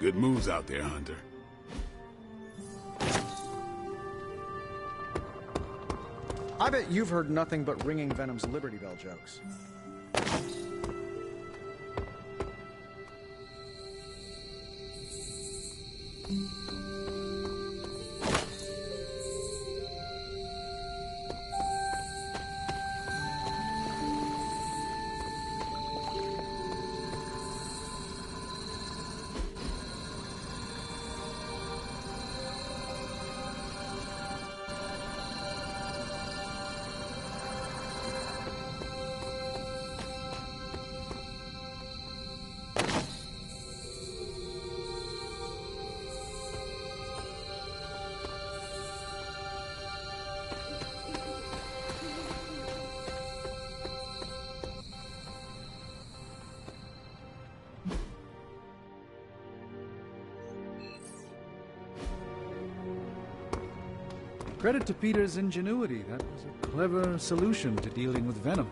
Good moves out there, Hunter. I bet you've heard nothing but ringing Venom's Liberty Bell jokes. Credit to Peter's ingenuity. That was a clever solution to dealing with Venom.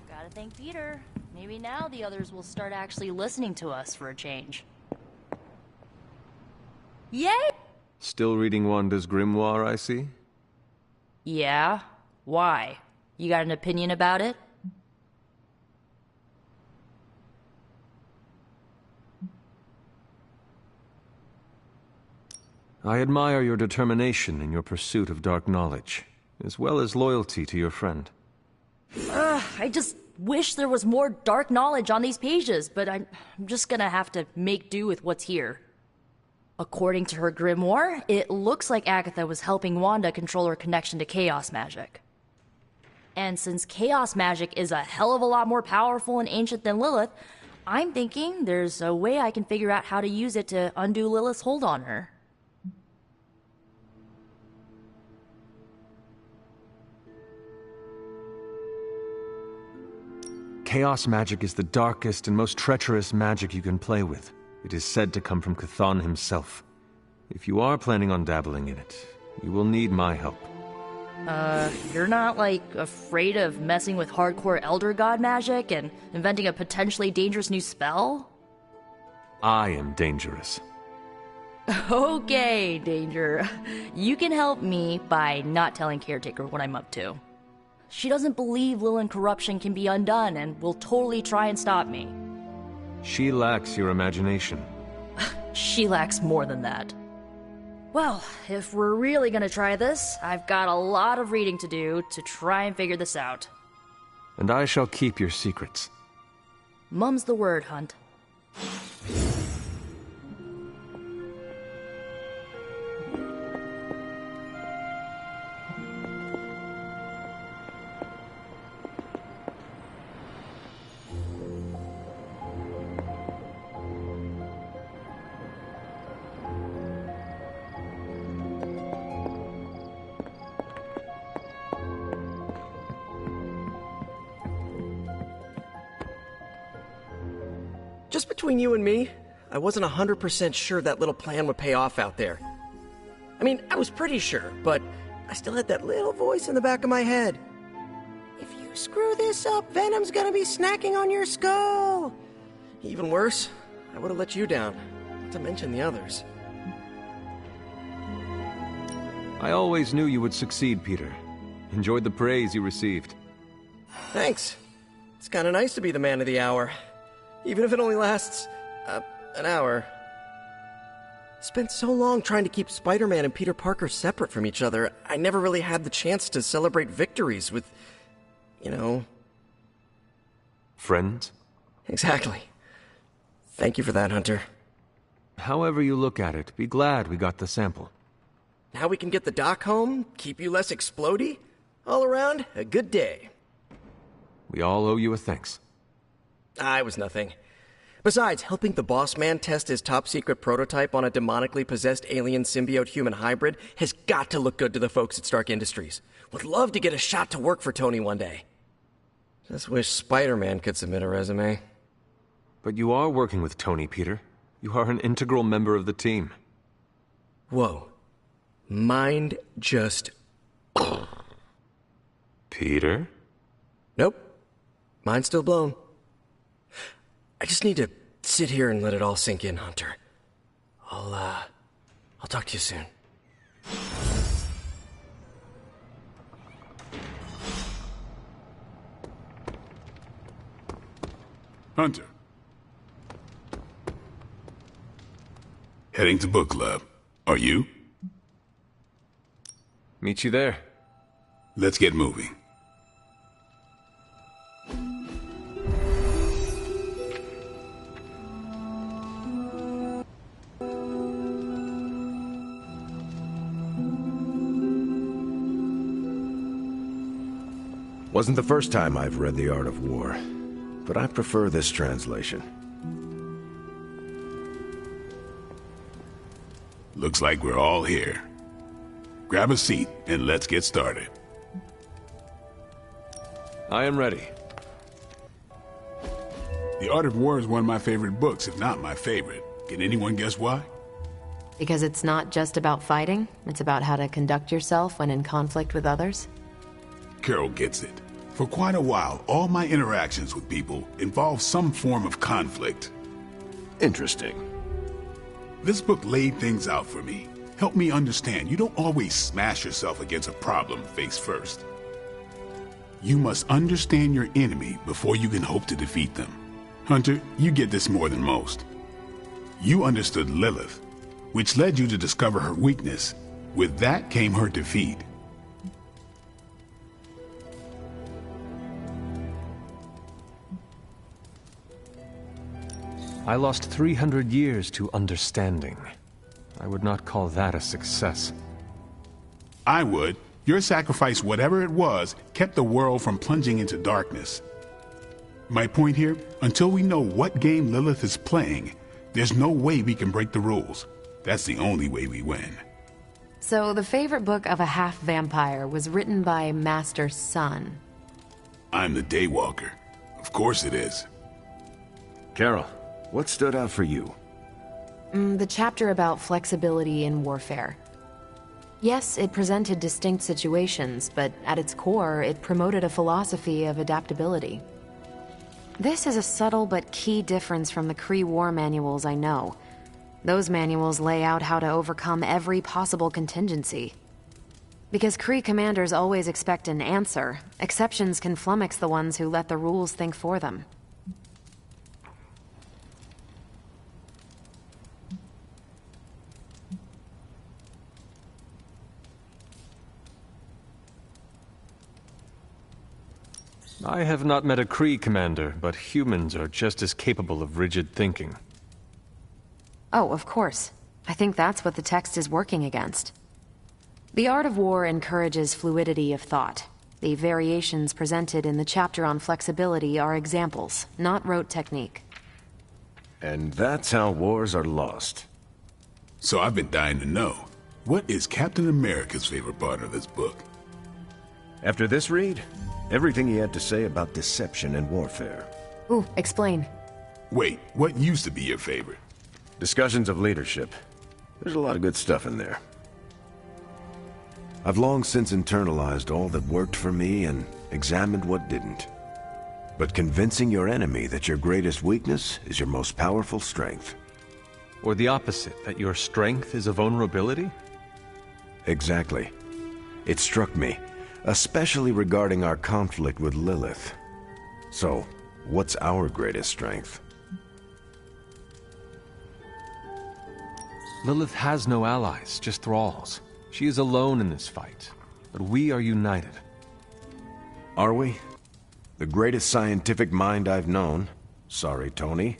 Gotta thank Peter. Maybe now the others will start actually listening to us for a change. Yay! Still reading Wanda's grimoire, I see? Yeah? Why? You got an opinion about it? I admire your determination in your pursuit of dark knowledge, as well as loyalty to your friend. I just wish there was more dark knowledge on these pages, but I'm just gonna have to make do with what's here. According to her grimoire, it looks like Agatha was helping Wanda control her connection to chaos magic. And since chaos magic is a hell of a lot more powerful and ancient than Lilith, I'm thinking there's a way I can figure out how to use it to undo Lilith's hold on her. Chaos magic is the darkest and most treacherous magic you can play with. It is said to come from Chthon himself. If you are planning on dabbling in it, you will need my help. You're not, like, afraid of messing with hardcore Elder God magic and inventing a potentially dangerous new spell? I am dangerous. Okay, Danger. You can help me by not telling Caretaker what I'm up to. She doesn't believe Lilin corruption can be undone and will totally try and stop me. She lacks your imagination. She lacks more than that. Well, if we're really gonna try this, I've got a lot of reading to do to try and figure this out. And I shall keep your secrets. Mum's the word, Hunt. Just between you and me, I wasn't 100% sure that little plan would pay off out there. I mean, I was pretty sure, but I still had that little voice in the back of my head. If you screw this up, Venom's gonna be snacking on your skull. Even worse, I would have let you down, not to mention the others. I always knew you would succeed, Peter. Enjoyed the praise you received. Thanks. It's kinda nice to be the man of the hour. Even if it only lasts, an hour. Spent so long trying to keep Spider-Man and Peter Parker separate from each other, I never really had the chance to celebrate victories with, you know... Friends? Exactly. Thank you for that, Hunter. However you look at it, be glad we got the sample. Now we can get the doc home, keep you less explodey. All around, a good day. We all owe you a thanks. It was nothing. Besides, helping the boss man test his top-secret prototype on a demonically possessed alien symbiote-human hybrid has got to look good to the folks at Stark Industries. Would love to get a shot to work for Tony one day. Just wish Spider-Man could submit a resume. But you are working with Tony, Peter. You are an integral member of the team. Whoa. Mind just... Peter? Nope. Mind's still blown. I just need to sit here and let it all sink in, Hunter. I'll talk to you soon. Hunter. Heading to book club. Are you? Meet you there. Let's get moving. Wasn't the first time I've read The Art of War, but I prefer this translation. Looks like we're all here. Grab a seat and let's get started. I am ready. The Art of War is one of my favorite books, if not my favorite. Can anyone guess why? Because it's not just about fighting, it's about how to conduct yourself when in conflict with others? Carol gets it. For quite a while, all my interactions with people involve some form of conflict. Interesting. This book laid things out for me. Helped me understand you don't always smash yourself against a problem face first. You must understand your enemy before you can hope to defeat them. Hunter, you get this more than most. You understood Lilith, which led you to discover her weakness. With that came her defeat. I lost 300 years to understanding. I would not call that a success. I would. Your sacrifice, whatever it was, kept the world from plunging into darkness. My point here, until we know what game Lilith is playing, there's no way we can break the rules. That's the only way we win. So the favorite book of a half-vampire was written by Master Sun. I'm the Daywalker. Of course it is. Carol, what stood out for you? The chapter about flexibility in warfare. Yes, it presented distinct situations, but at its core, it promoted a philosophy of adaptability. This is a subtle but key difference from the Kree war manuals I know. Those manuals lay out how to overcome every possible contingency. Because Kree commanders always expect an answer, exceptions can flummox the ones who let the rules think for them. I have not met a Kree commander, but humans are just as capable of rigid thinking. Oh, of course. I think that's what the text is working against. The Art of War encourages fluidity of thought. The variations presented in the chapter on flexibility are examples, not rote technique. And that's how wars are lost. So I've been dying to know, what is Captain America's favorite part of this book? After this read, everything he had to say about deception and warfare. Ooh, explain. Wait, what used to be your favorite? Discussions of leadership. There's a lot of good stuff in there. I've long since internalized all that worked for me and examined what didn't. But convincing your enemy that your greatest weakness is your most powerful strength. Or the opposite, that your strength is a vulnerability? Exactly. It struck me, especially regarding our conflict with Lilith. So, what's our greatest strength? Lilith has no allies, just thralls. She is alone in this fight, but we are united. Are we? The greatest scientific mind I've known, sorry Tony,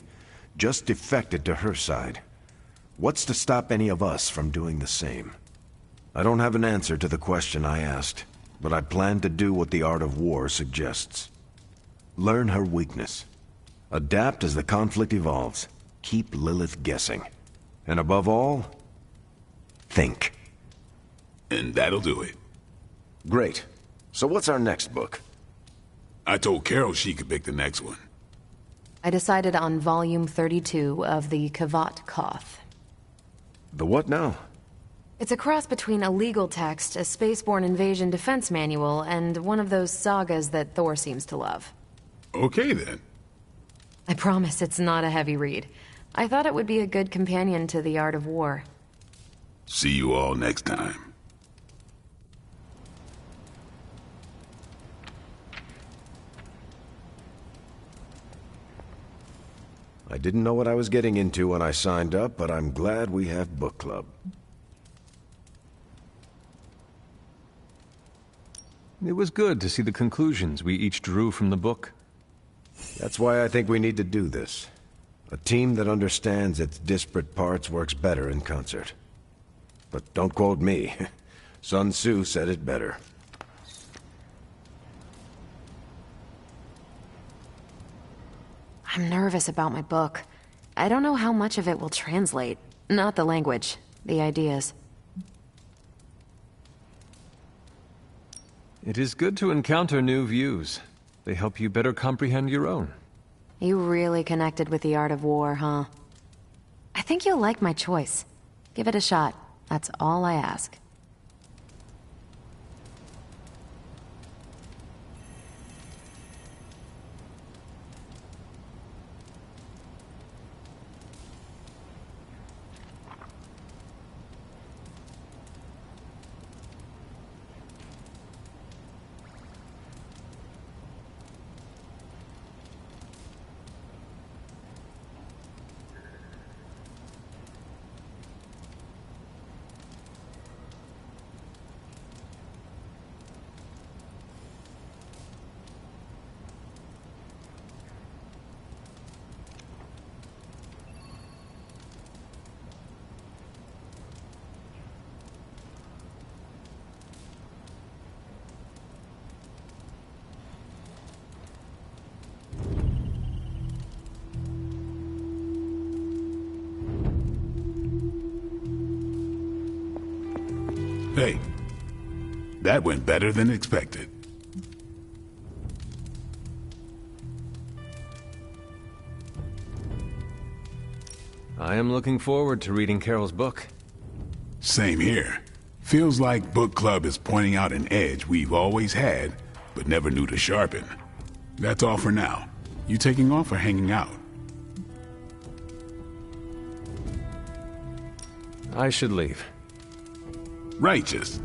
just defected to her side. What's to stop any of us from doing the same? I don't have an answer to the question I asked, but I plan to do what the Art of War suggests. Learn her weakness. Adapt as the conflict evolves. Keep Lilith guessing. And above all, think. And that'll do it. Great. So what's our next book? I told Carol she could pick the next one. I decided on volume 32 of the Kavat Koth. The what now? It's a cross between a legal text, a spaceborne invasion defense manual, and one of those sagas that Thor seems to love. Okay, then. I promise it's not a heavy read. I thought it would be a good companion to The Art of War. See you all next time. I didn't know what I was getting into when I signed up, but I'm glad we have book club. It was good to see the conclusions we each drew from the book. That's why I think we need to do this. A team that understands its disparate parts works better in concert. But don't quote me. Sun Tzu said it better. I'm nervous about my book. I don't know how much of it will translate. Not the language, the ideas. It is good to encounter new views. They help you better comprehend your own. You really connected with The Art of War, huh? I think you'll like my choice. Give it a shot. That's all I ask. Hey, that went better than expected. I am looking forward to reading Carol's book. Same here. Feels like book club is pointing out an edge we've always had, but never knew to sharpen. That's all for now. You taking off or hanging out? I should leave. Righteous.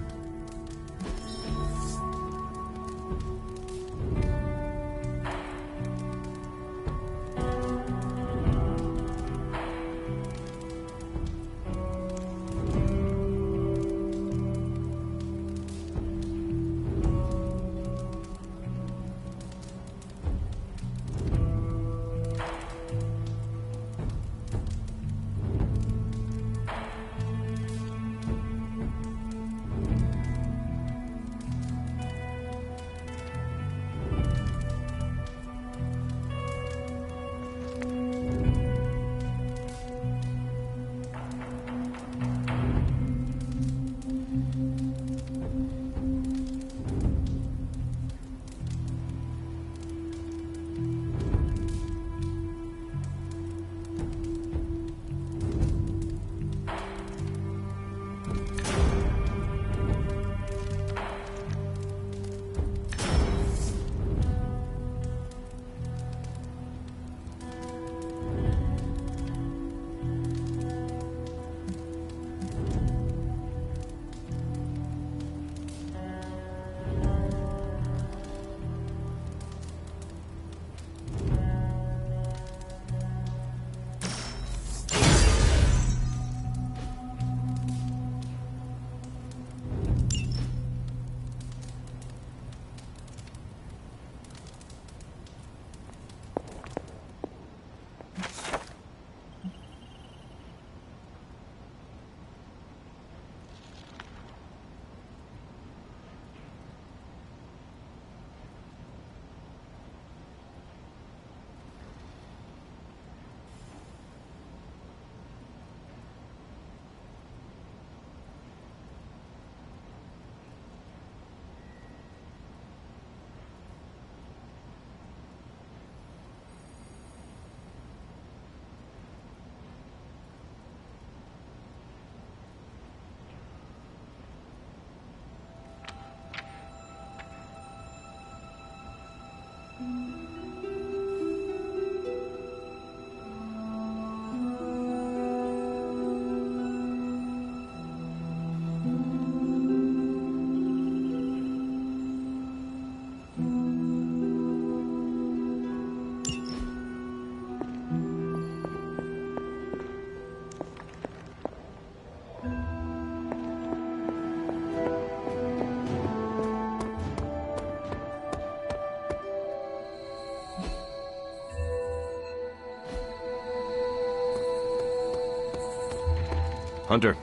Hunter,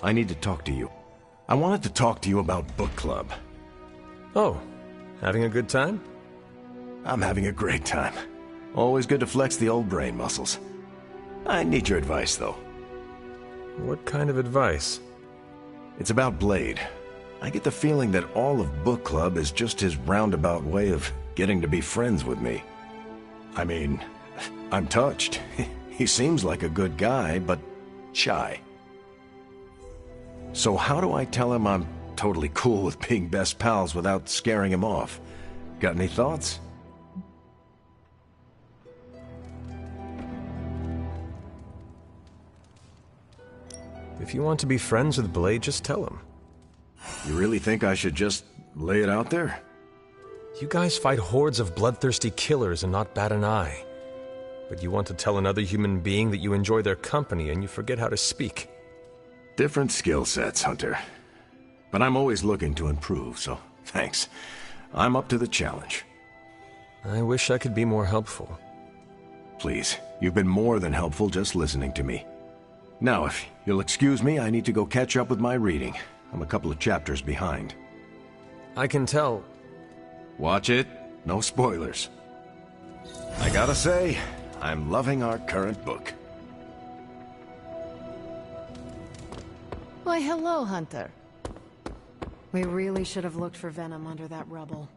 I need to talk to you. I wanted to talk to you about book club. Oh, having a good time? I'm having a great time. Always good to flex the old brain muscles. I need your advice, though. What kind of advice? It's about Blade. I get the feeling that all of book club is just his roundabout way of getting to be friends with me. I mean, I'm touched. He seems like a good guy, but shy. So how do I tell him I'm totally cool with being best pals without scaring him off? Got any thoughts? If you want to be friends with Blade, just tell him. You really think I should just lay it out there? You guys fight hordes of bloodthirsty killers and not bat an eye. But you want to tell another human being that you enjoy their company and you forget how to speak. Different skill sets, Hunter. But I'm always looking to improve, so thanks. I'm up to the challenge. I wish I could be more helpful. Please, you've been more than helpful just listening to me. Now, if you'll excuse me, I need to go catch up with my reading. I'm a couple of chapters behind. I can tell. Watch it. No spoilers. I gotta say, I'm loving our current book. Why, hello, Hunter. We really should have looked for Venom under that rubble.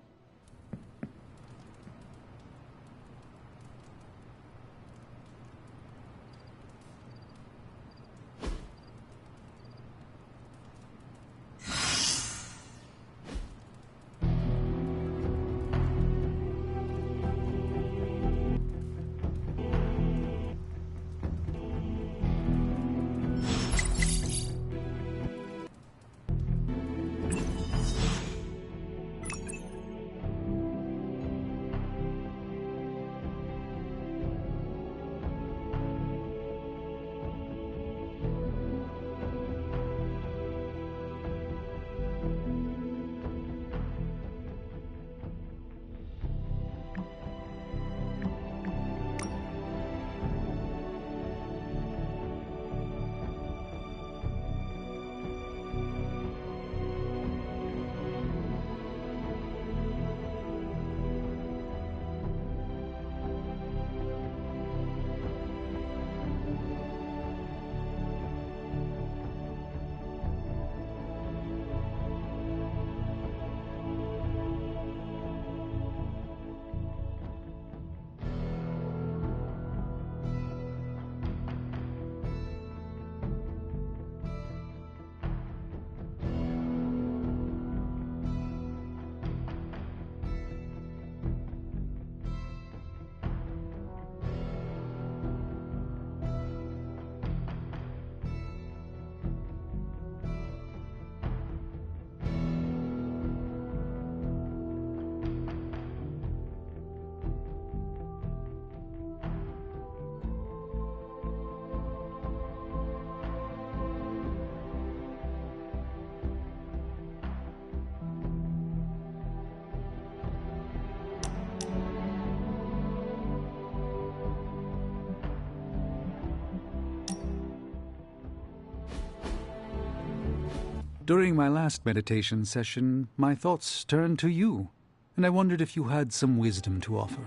During my last meditation session, my thoughts turned to you, and I wondered if you had some wisdom to offer.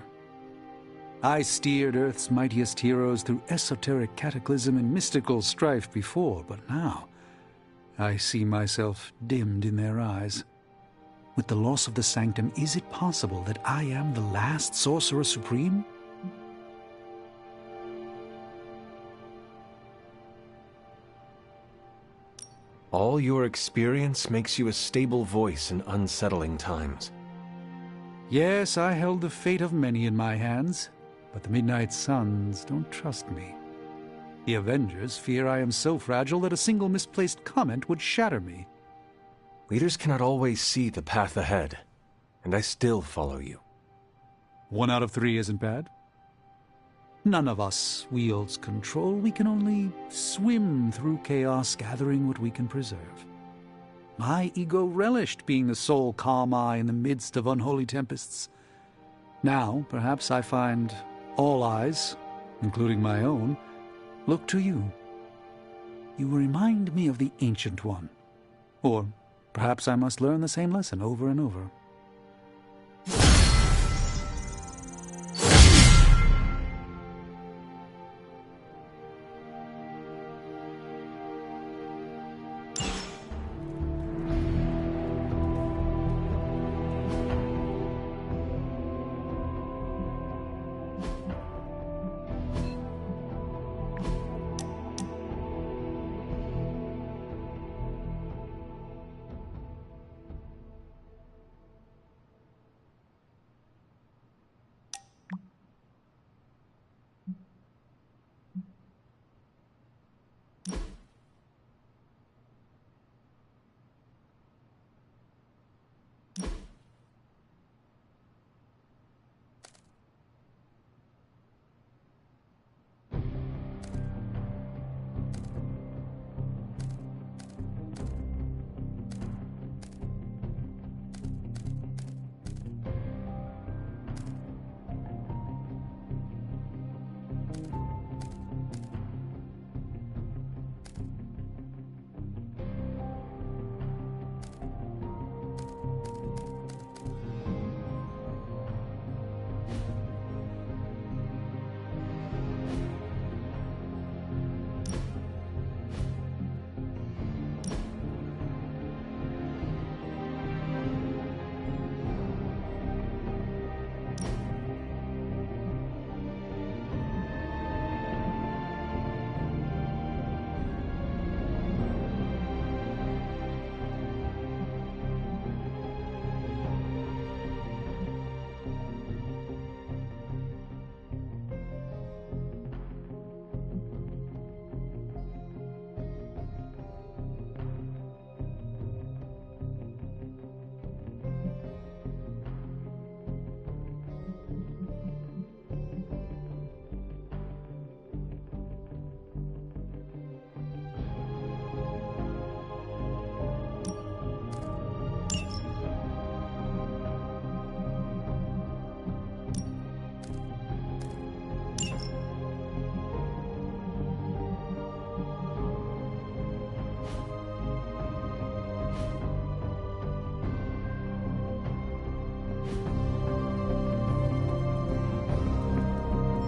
I steered Earth's mightiest heroes through esoteric cataclysm and mystical strife before, but now I see myself dimmed in their eyes. With the loss of the Sanctum, is it possible that I am the last Sorcerer Supreme? All your experience makes you a stable voice in unsettling times. Yes, I held the fate of many in my hands, but the Midnight Suns don't trust me. The Avengers fear I am so fragile that a single misplaced comment would shatter me. Leaders cannot always see the path ahead, and I still follow you. 1 out of 3 isn't bad. None of us wields control. We can only swim through chaos, gathering what we can preserve. My ego relished being the sole calm eye in the midst of unholy tempests. Now, perhaps I find all eyes, including my own, look to you. You remind me of the Ancient One. Or perhaps I must learn the same lesson over and over.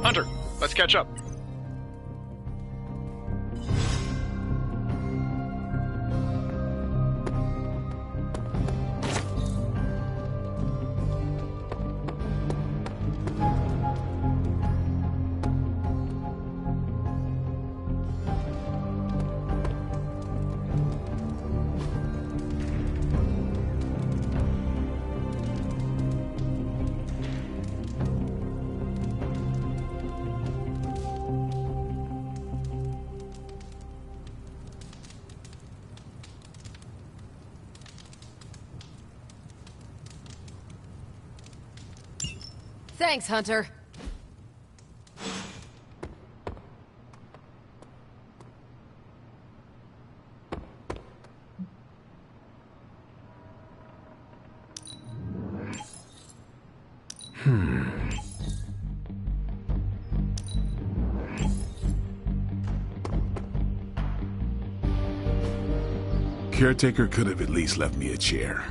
Hunter, let's catch up. Thanks, Hunter. Caretaker could have at least left me a chair.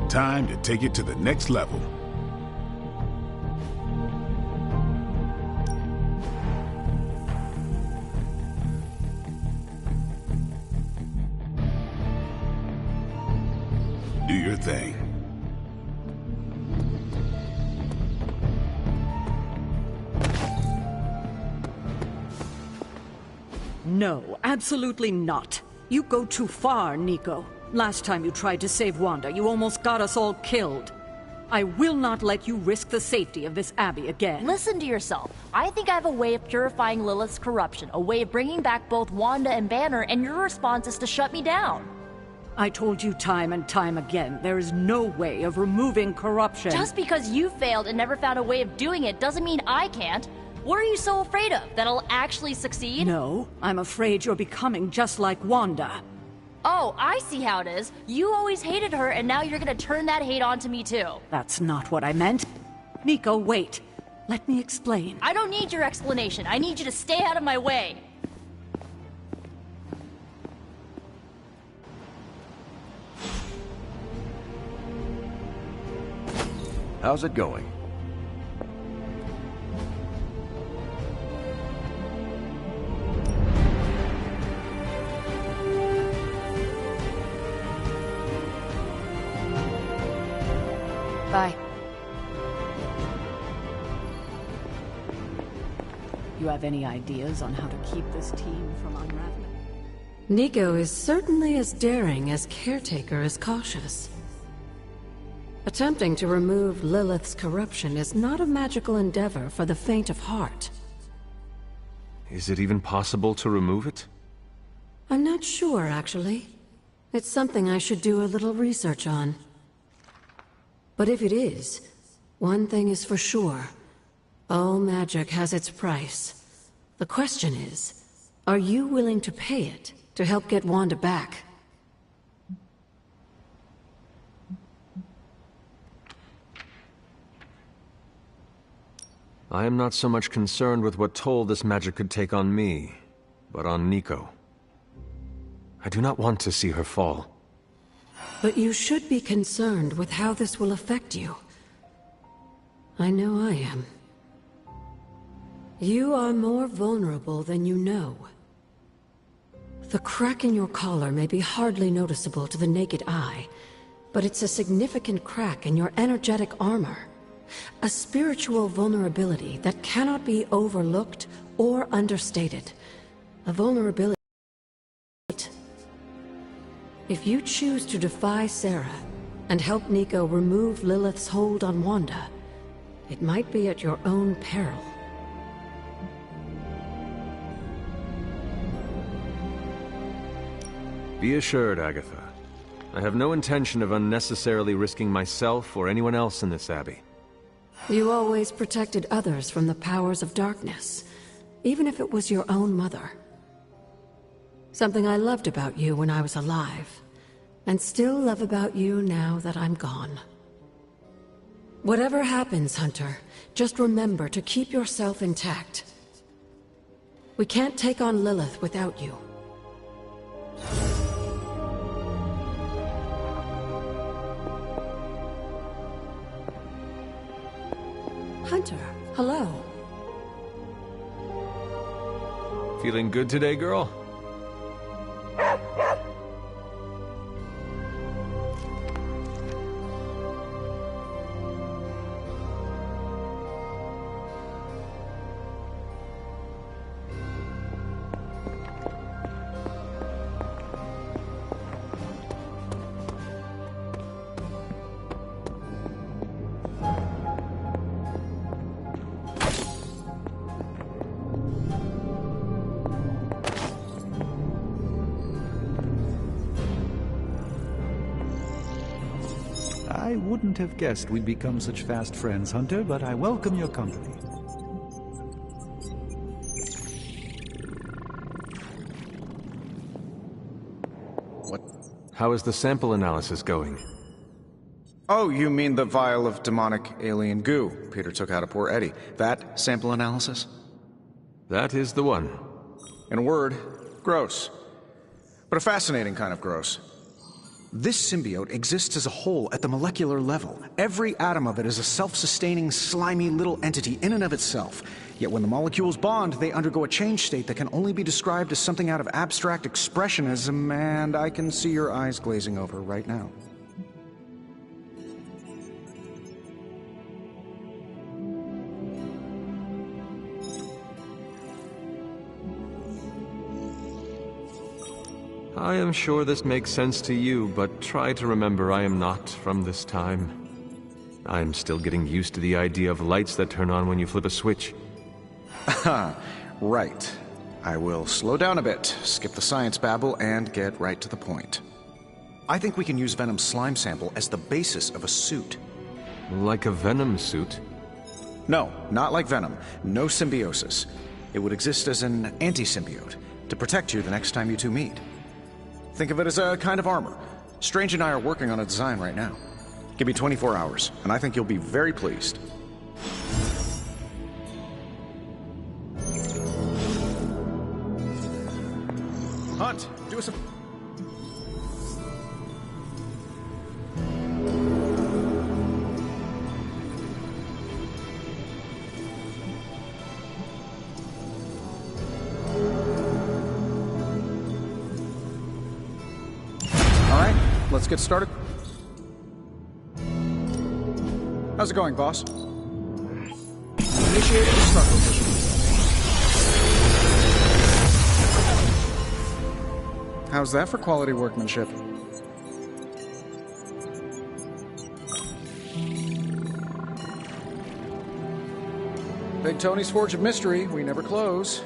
Time to take it to the next level. Do your thing. No, absolutely not. You go too far, Nico. Last time you tried to save Wanda, you almost got us all killed. I will not let you risk the safety of this Abbey again. Listen to yourself. I think I have a way of purifying Lilith's corruption, a way of bringing back both Wanda and Banner, and your response is to shut me down. I told you time and time again, there is no way of removing corruption. Just because you failed and never found a way of doing it doesn't mean I can't. What are you so afraid of? That I'll actually succeed? No, I'm afraid you're becoming just like Wanda. Oh, I see how it is. You always hated her, and now you're gonna turn that hate onto me too. That's not what I meant. Nico, wait. Let me explain. I don't need your explanation. I need you to stay out of my way. How's it going? Bye. You have any ideas on how to keep this team from unraveling? Nico is certainly as daring as Caretaker is cautious. Attempting to remove Lilith's corruption is not a magical endeavor for the faint of heart. Is it even possible to remove it? I'm not sure, actually. It's something I should do a little research on. But if it is, one thing is for sure. All magic has its price. The question is, are you willing to pay it to help get Wanda back? I am not so much concerned with what toll this magic could take on me, but on Nico. I do not want to see her fall. But you should be concerned with how this will affect you. I know I am. You are more vulnerable than you know. The crack in your collar may be hardly noticeable to the naked eye, but it's a significant crack in your energetic armor. A spiritual vulnerability that cannot be overlooked or understated. A vulnerability. If you choose to defy Sarah and help Nico remove Lilith's hold on Wanda, it might be at your own peril. Be assured, Agatha. I have no intention of unnecessarily risking myself or anyone else in this abbey. You always protected others from the powers of darkness, even if it was your own mother. Something I loved about you when I was alive, and still love about you now that I'm gone. Whatever happens, Hunter, just remember to keep yourself intact. We can't take on Lilith without you. Hunter, hello. Feeling good today, girl? I wouldn't have guessed we'd become such fast friends, Hunter, but I welcome your company. What? How is the sample analysis going? Oh, you mean the vial of demonic alien goo Peter took out of poor Eddie. That sample analysis? That is the one. In a word, gross. But a fascinating kind of gross. This symbiote exists as a whole at the molecular level. Every atom of it is a self-sustaining, slimy little entity in and of itself. Yet when the molecules bond, they undergo a change state that can only be described as something out of abstract expressionism, and I can see your eyes glazing over right now. I am sure this makes sense to you, but try to remember I am not from this time. I'm still getting used to the idea of lights that turn on when you flip a switch. Right. I will slow down a bit, skip the science babble, and get right to the point. I think we can use Venom's slime sample as the basis of a suit. Like a Venom suit? No, not like Venom. No symbiosis. It would exist as an anti-symbiote, to protect you the next time you two meet. Think of it as a kind of armor. Strange and I are working on a design right now. Give me 24 hours, and I think you'll be very pleased. Hunt, do us a... Let's get started. How's it going, boss? Initiating the start position. How's that for quality workmanship? Big Tony's Forge of Mystery, we never close.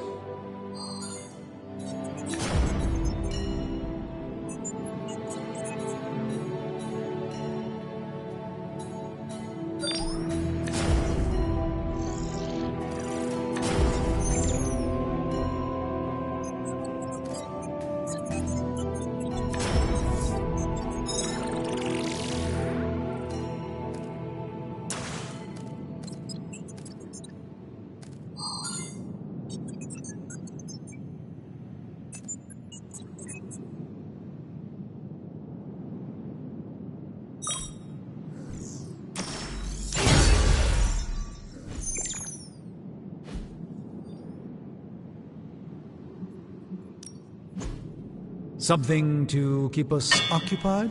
Something to keep us occupied?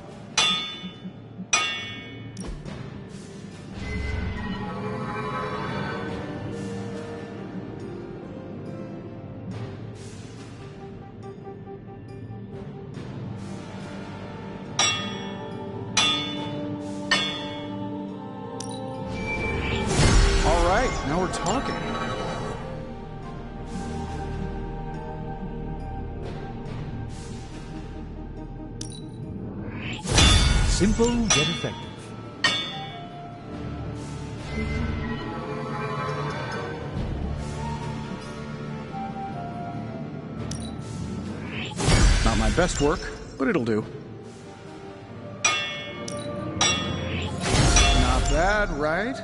All right, now we're talking. Simple yet effective. Not my best work, but it'll do. Not bad, right?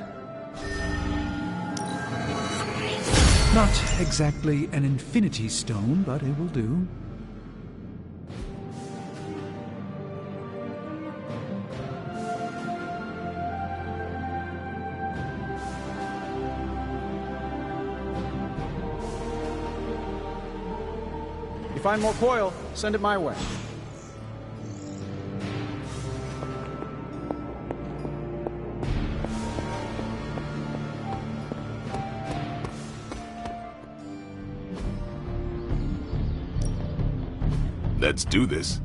Not exactly an infinity stone, but it will do. You find more coil, send it my way. Let's do this.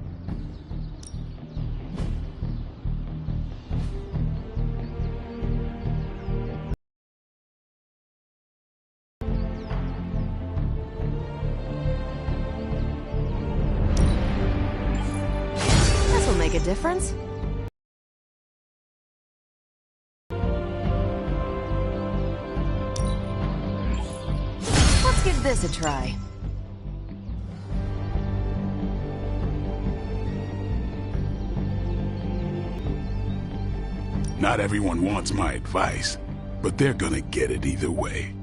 This'll make a difference. Let's give this a try. Not everyone wants my advice, but they're gonna get it either way.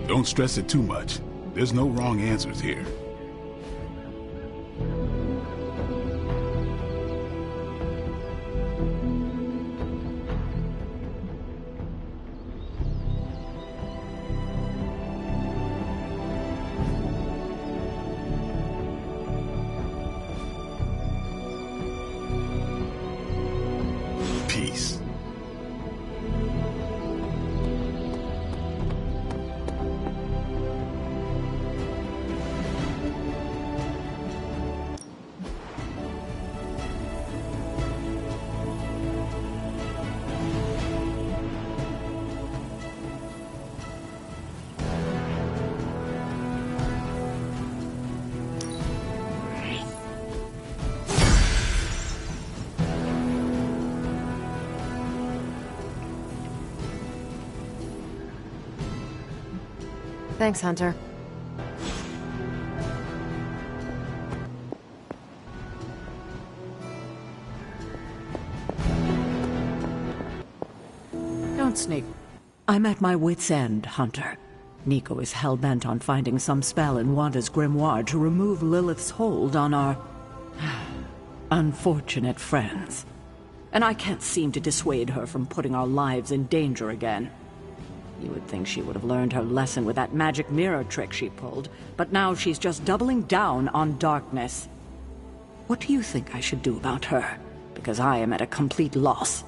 Don't stress it too much. There's no wrong answers here. Thanks, Hunter. Don't sneak. I'm at my wit's end, Hunter. Nico is hell-bent on finding some spell in Wanda's grimoire to remove Lilith's hold on our unfortunate friends. And I can't seem to dissuade her from putting our lives in danger again. You would think she would have learned her lesson with that magic mirror trick she pulled, but now she's just doubling down on darkness. What do you think I should do about her? Because I am at a complete loss.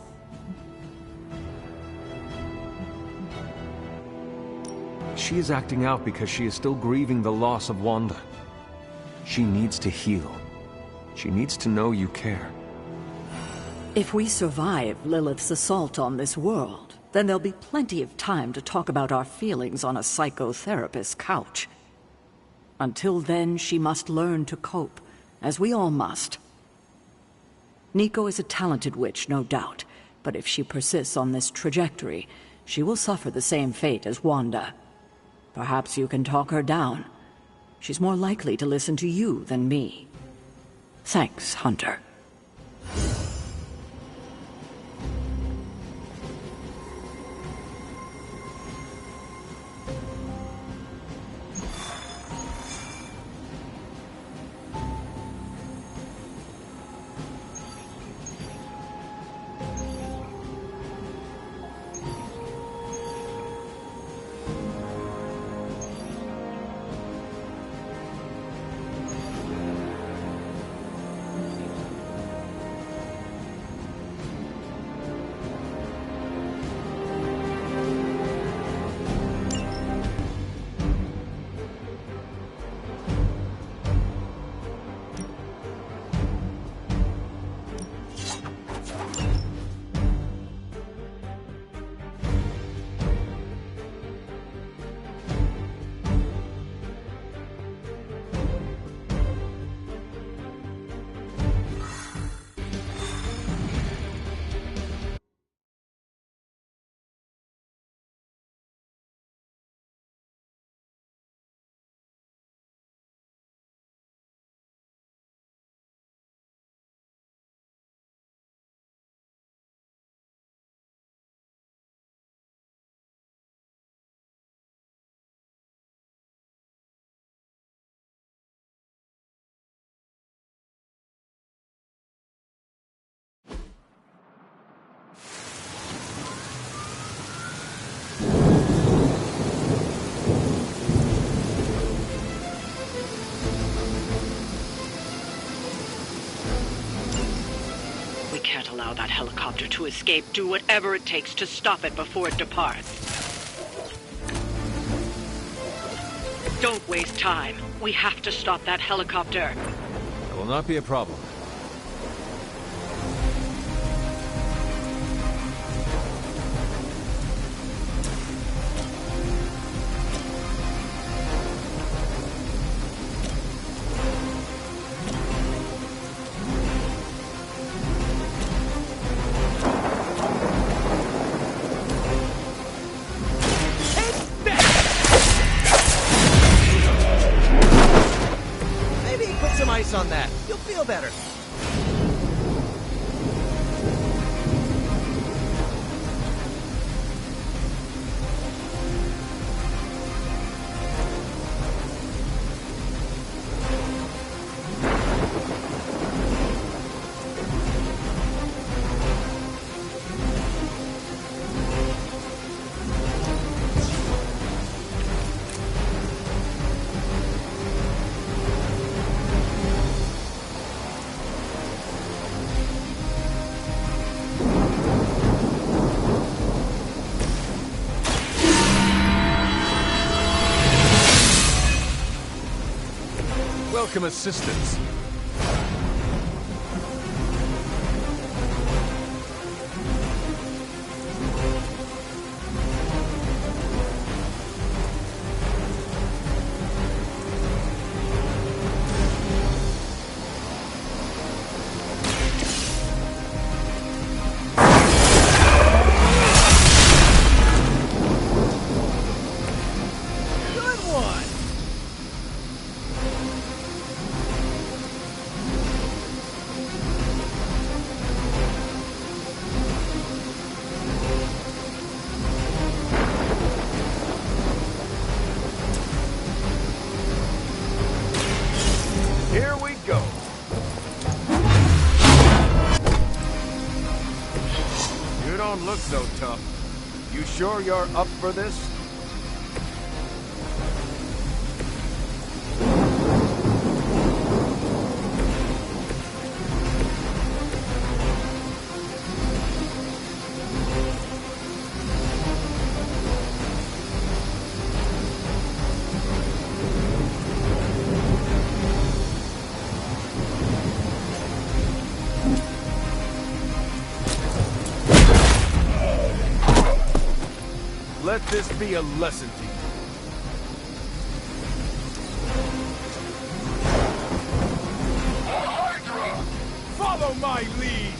She is acting out because she is still grieving the loss of Wanda. She needs to heal. She needs to know you care. If we survive Lilith's assault on this world, then there'll be plenty of time to talk about our feelings on a psychotherapist's couch. Until then, she must learn to cope, as we all must. Nico is a talented witch, no doubt, but if she persists on this trajectory, she will suffer the same fate as Wanda. Perhaps you can talk her down. She's more likely to listen to you than me. Thanks, Hunter. Can't allow that helicopter to escape. Do whatever it takes to stop it before it departs. Don't waste time. We have to stop that helicopter. That will not be a problem. On that. You'll feel better. Welcome assistance. Good look so tough. You sure you're up for this? Let this be a lesson to you. Hydra! Follow my lead!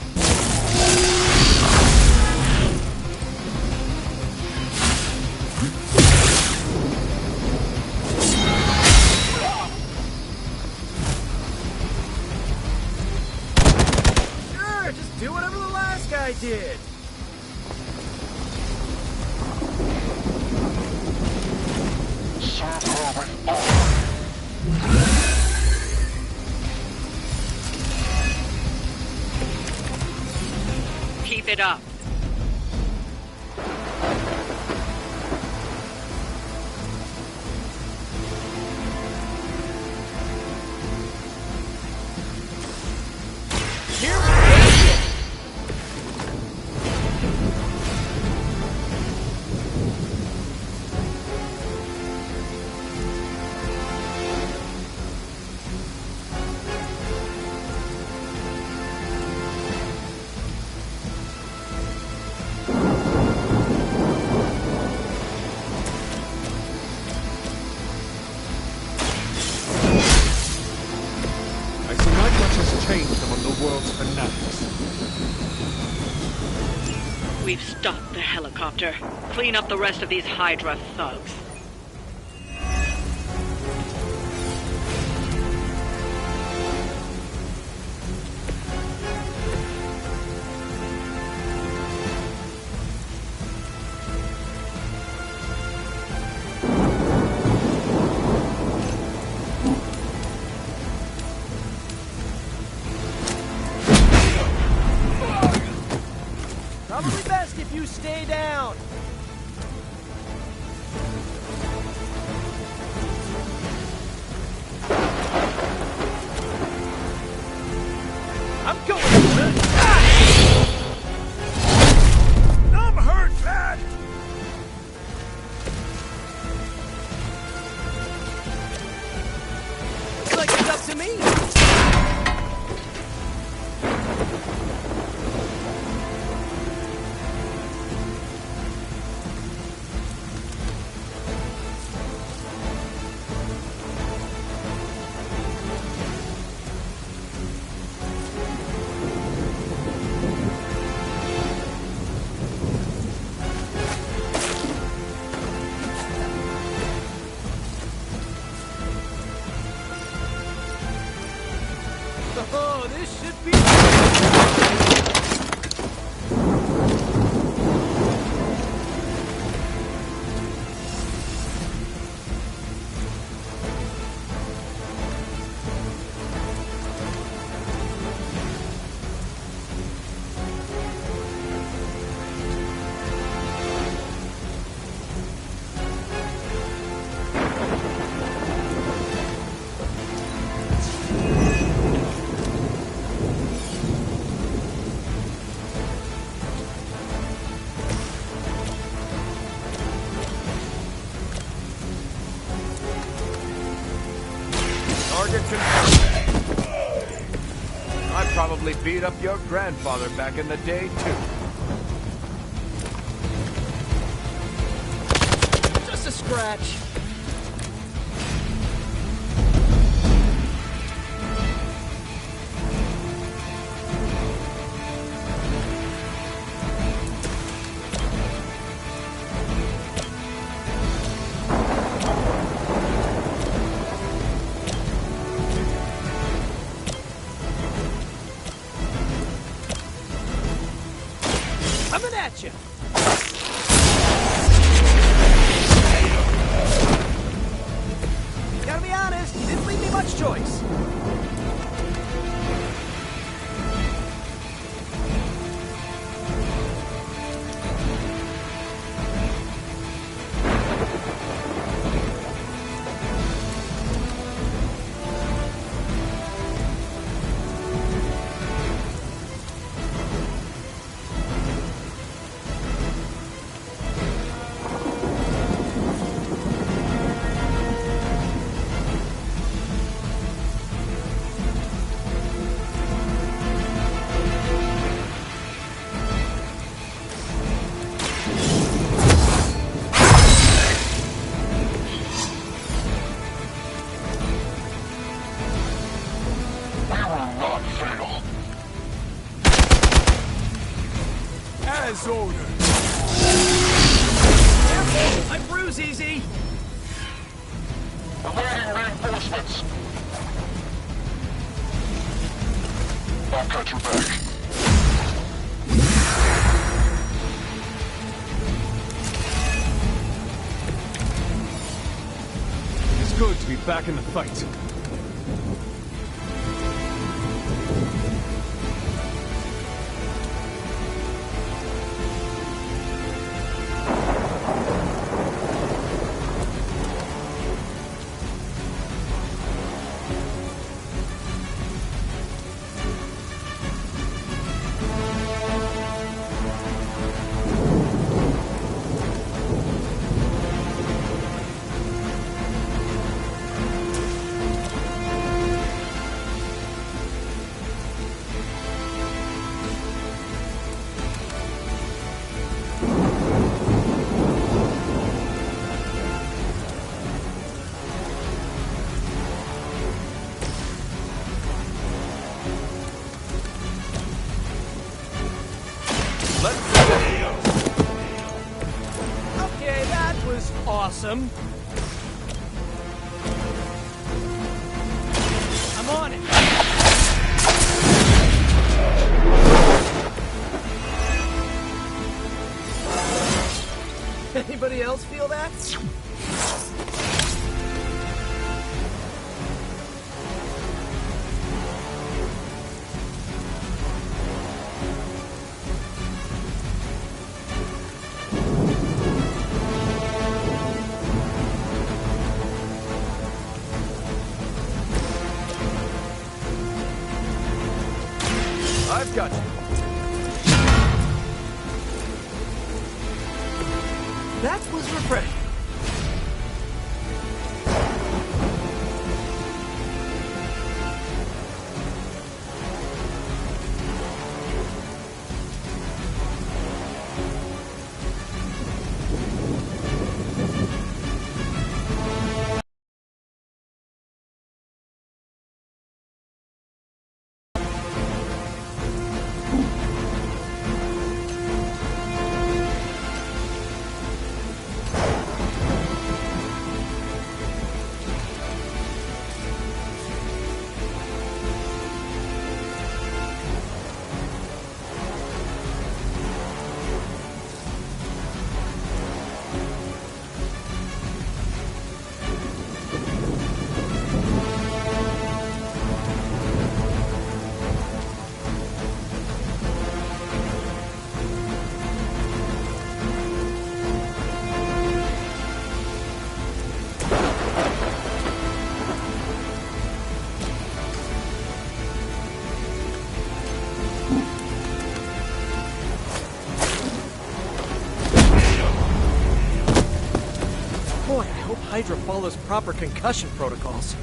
Sure, just do whatever the last guy did. Keep it up. We've stopped the helicopter. Clean up the rest of these Hydra thugs. Probably best if you stay down. I'm going. I'm hurt, man. Looks like it's up to me. Oh, this should be... Target confirmed. I probably beat up your grandfather back in the day, too. Just a scratch. Coming at you. Gotta be honest, you didn't leave me much choice. easy! Awaiting reinforcements. I'll cut you back. It's good to be back in the fight. Okay, that was awesome. I'm on it. Anybody else feel that? I've got you. That was refreshing. Boy, I hope Hydra follows proper concussion protocols.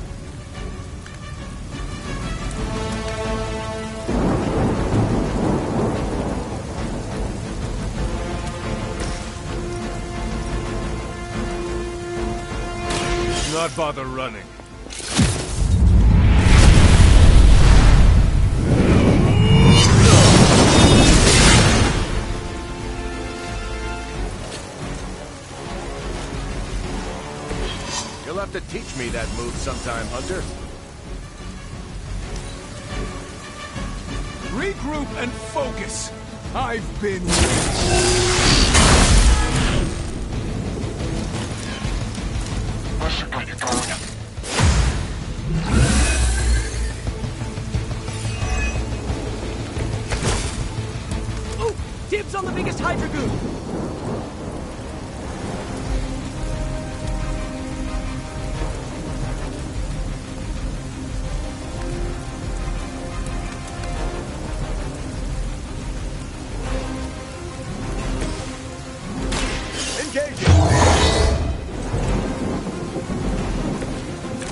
Not bother running. You'll have to teach me that move sometime, Hunter. Regroup and focus. I've been... This should get you going. Ooh! Dibs on the biggest Hydra goon!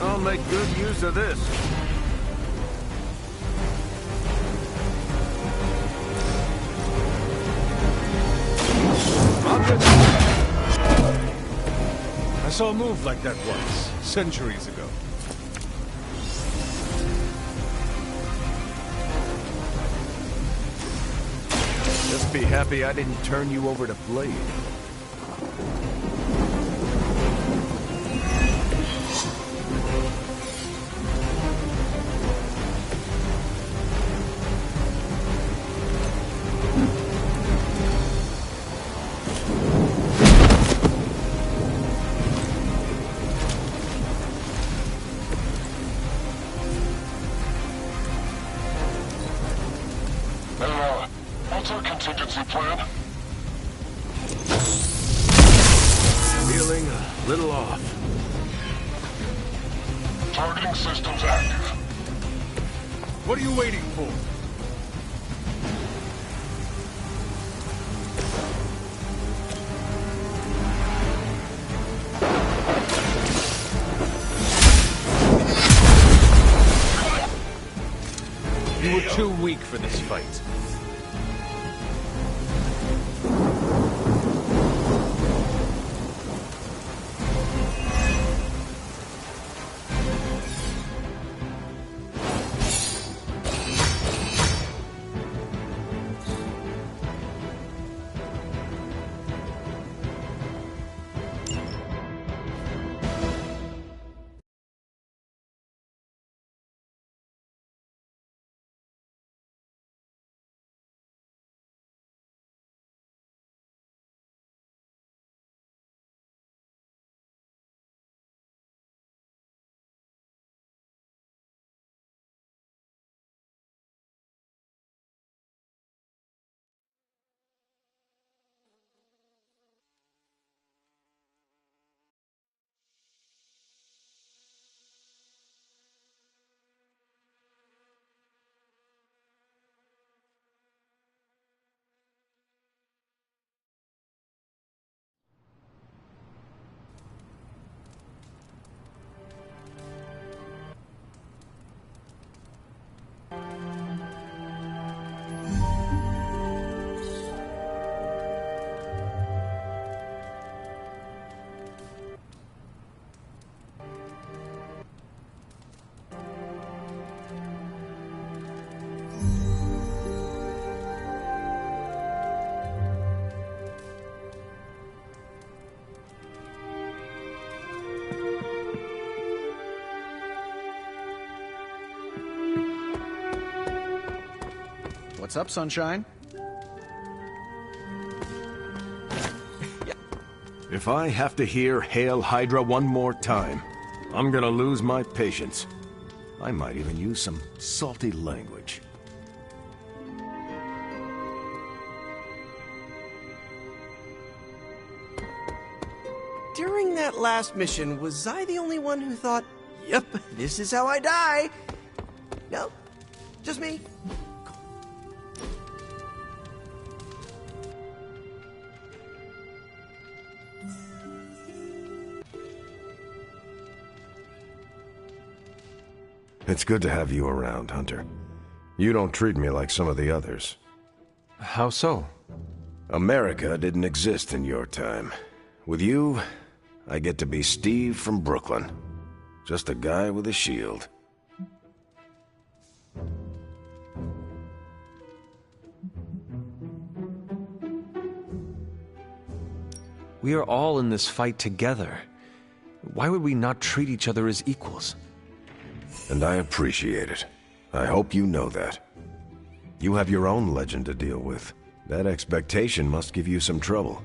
I'll make good use of this. I saw a move like that once, centuries ago. Just be happy I didn't turn you over to Blade. Little off. Targeting systems active. What are you waiting for? You were too weak for this fight. What's up, Sunshine? If I have to hear Hail Hydra one more time, I'm gonna lose my patience. I might even use some salty language. During that last mission, was I the only one who thought, yep, this is how I die? No? Just me? It's good to have you around, Hunter. You don't treat me like some of the others. How so? America didn't exist in your time. With you, I get to be Steve from Brooklyn. Just a guy with a shield. We are all in this fight together. Why would we not treat each other as equals? And I appreciate it. I hope you know that. You have your own legend to deal with. That expectation must give you some trouble.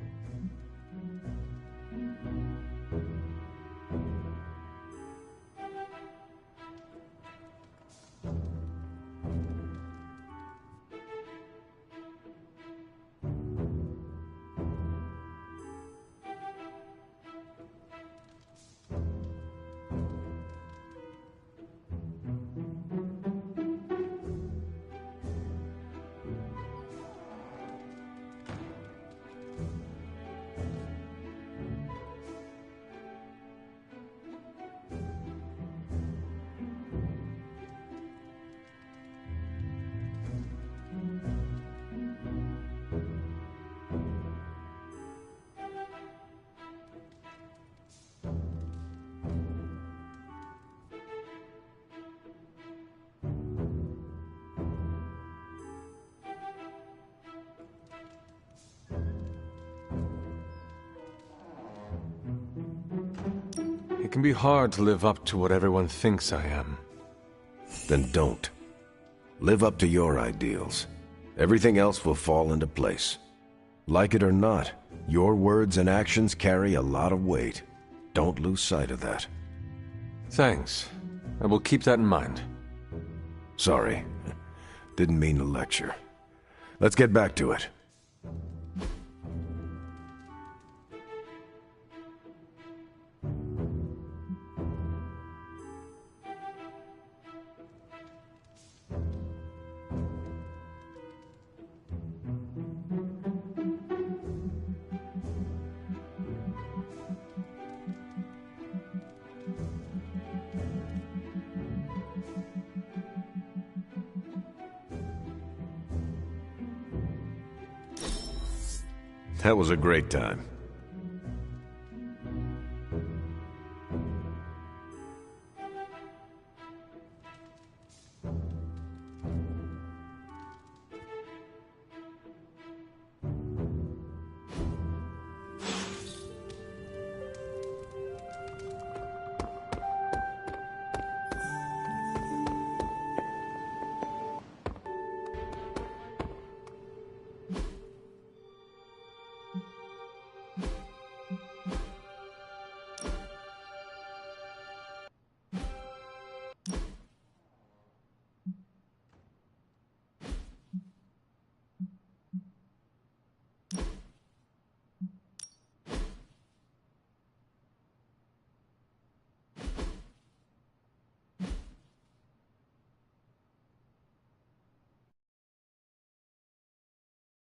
It can be hard to live up to what everyone thinks I am. Then don't. Live up to your ideals. Everything else will fall into place. Like it or not, your words and actions carry a lot of weight. Don't lose sight of that. Thanks. I will keep that in mind. Sorry. Didn't mean to lecture. Let's get back to it. That was a great time.